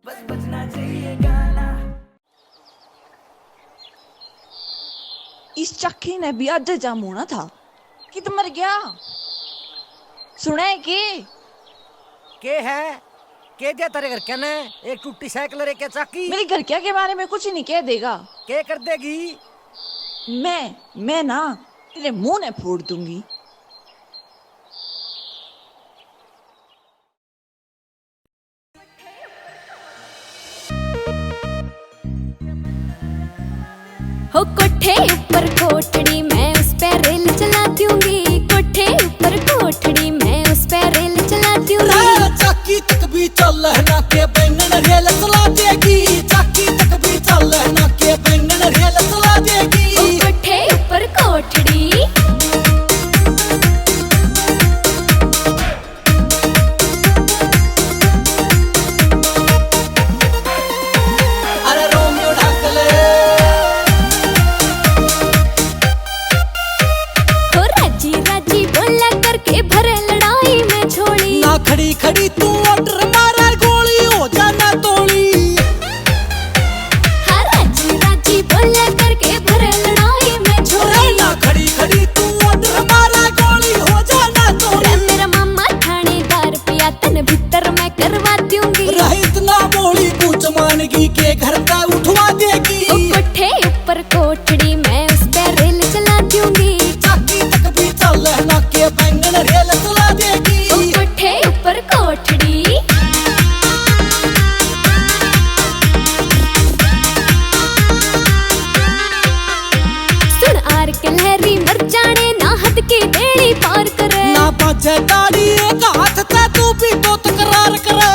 बस बजना चाहिए गाना। इस चक्की ने भी आज जाम होना था कि तो मर गया। सुना है के है के दिया तेरे घर क्या ने एक टूटी साइकिल रे क्या चाकी मेरे घर क्या के बारे में कुछ नहीं कह देगा। के कर देगी। मैं ना तेरे मुंह ने फोड़ दूंगी। हो कोठे ऊपर कोठड़ी मैं उस पे रेल चला दूंगी। कोठे ऊपर कोठड़ी मैं उस पे रेल चला दूंगी। चाकी तक भी चल ना के बैंगन रेल चला देगी। चाकी तक भी चल ना के बैंगन रेल चला देगी। हो कोठे ऊपर कोठड़ी अरे रोमियो ढक ले हो राजी राजी बोला करके भरे लड़ाई में छोड़ी। ना खड़ी खड़ी तू ऑर्डर मारा गोली हो जाना तोड़ी। हाँ राजी राजी बोला करके भरे लड़ाई में छोड़ी। ना खड़ी खड़ी तू ऑर्डर मारा गोली हो जाना रे तोड़ी। मेरा मामा थानेदार पिया तन भीतर मैं करवा दूंगी। रहित ना मोड़ी पूछ मानगी के घर का उठवा देगी। ओ कोठे ऊपर कोठड़ी मैं उस पे रेल चला दूंगी। चाकी तक भी चल ना के बैंगन रेल चला देगी। ओ कोठे ऊपर कोठड़ी सुन आर के लहरी मर जाने ना हद की बेड़ी पार करे। ना बाजे ताड़ी एक हाथ ते तू भी तो तकरार करे।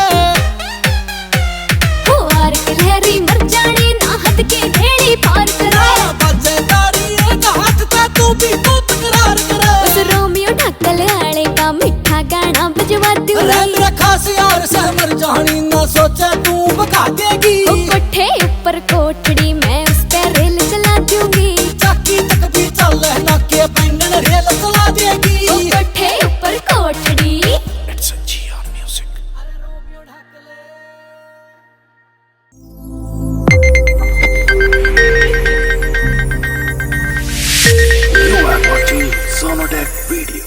हो आर के लहरी मर जाने ना हद की बेड़ी पार करे। ना बाजे ताड़ी एक हाथ ते तू भी तो तकरार करे। उस रोमियो ढक्कल आले का मीठा गाना बजवा दूंगी। रैन खास यार से मर जानी ना सोचे तू भगा देगी। ओ कोठे ऊपर कोठड़ी मैं उस पे रेल चला दूंगी। चाकी तक भी चल ना के बैंगन रेल चला देगी। ओ कोठे ऊपर कोठड़ी It's a Gion music. You are watching Sonodec video.